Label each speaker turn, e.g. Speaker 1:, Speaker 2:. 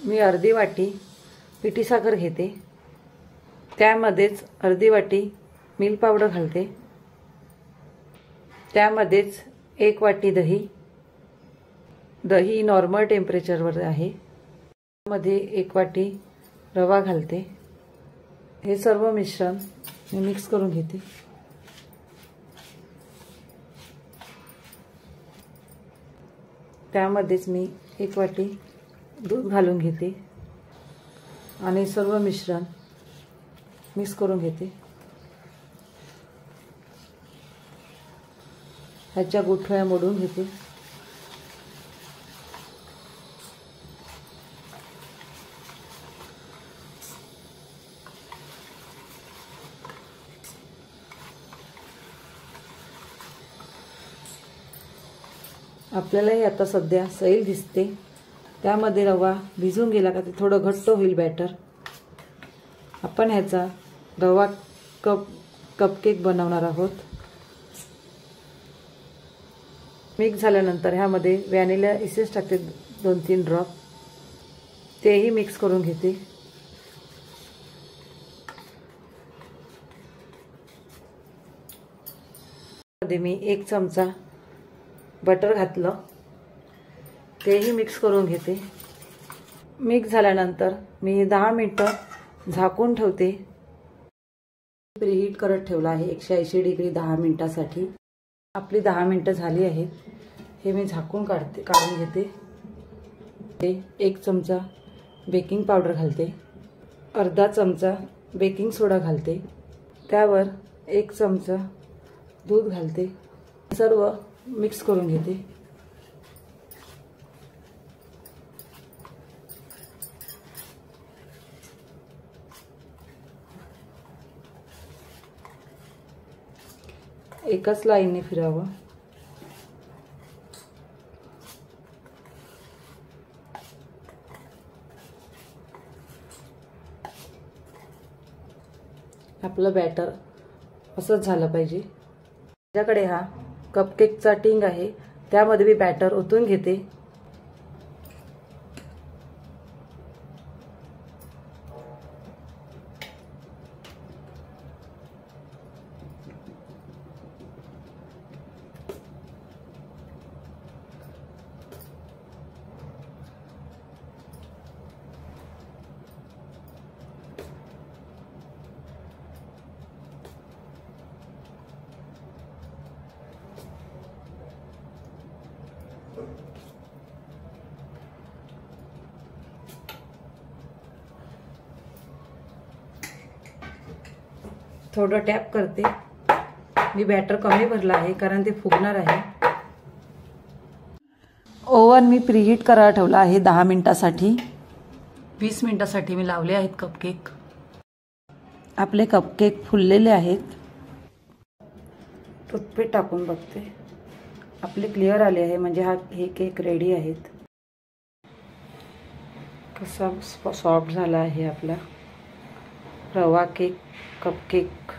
Speaker 1: मी अर्धी वाटी पिठी साखर घेते, त्यामध्येच अर्धी वाटी मिल्क पावडर घालते, त्यामध्येच 1 वाटी दही नॉर्मल टेम्परेचरवर आहे, त्यामध्ये 1 वाटी रवा घालते। हे सर्व मिश्रण मी मिक्स करून घेते। त्यामध्येच मी 1 वाटी दूध घालून घेते आणि सर्व मिश्रण मिक्स करून घेते। ह्याच्या गुठळ्या मोडून घेते। आपल्यालाही आता सध्या सैल दिसते, त्यामध्ये रवा भिजून गेला का ते थोडं घट्ट होईल बॅटर। आपण ह्याचा रवा कपकेक बनवणार आहोत। मिक्स झाल्यानंतर ह्यामध्ये व्हॅनिला इसेन्स टाकते 2-3 ड्रॉप, तेही मिक्स करून घेते। मध्ये मी 1 चमचा बटर घातलं, तेही मिक्स करून घेते। मिक्स झाल्यानंतर मी 10 मिनिटं झाकून ठेवते। प्रीहीट करत ठेवला आहे 180 डिग्री 10 मिनिटांसाठी। आपली 10 मिनिटं झाली आहेत। हे मी झाकून काढून घेते। 1 चमचा बेकिंग पावडर घालते, अर्धा चमचा बेकिंग सोडा घालते, त्यावर 1 चमचा दूध घालते, सर्व मिक्स करून घेते। एकाच लाईनने फिरवावं। आपलं बॅटर असंच झालं पाहिजे। माझ्याकडे हा कपकेकचा टिंग आहे, त्यामध्ये मी बॅटर ओतून घेते। थोडं टॅप करते। मी बॅटर कमी भरला आहे कारण ते फुगणार आहे। ओव्हन मी प्रीहीट करायला ठेवला आहे 10 मिनिटांसाठी। 20 मिनिटांसाठी मी लावले आहेत कपकेक। आपले कपकेक फुललेले आहेत। टूथपेस्ट टाकून बघते, आपले क्लिअर आले आहे, म्हणजे हे केक रेडी आहेत। कसा सॉफ्ट झाला आहे आपला रवा केक कपकेक।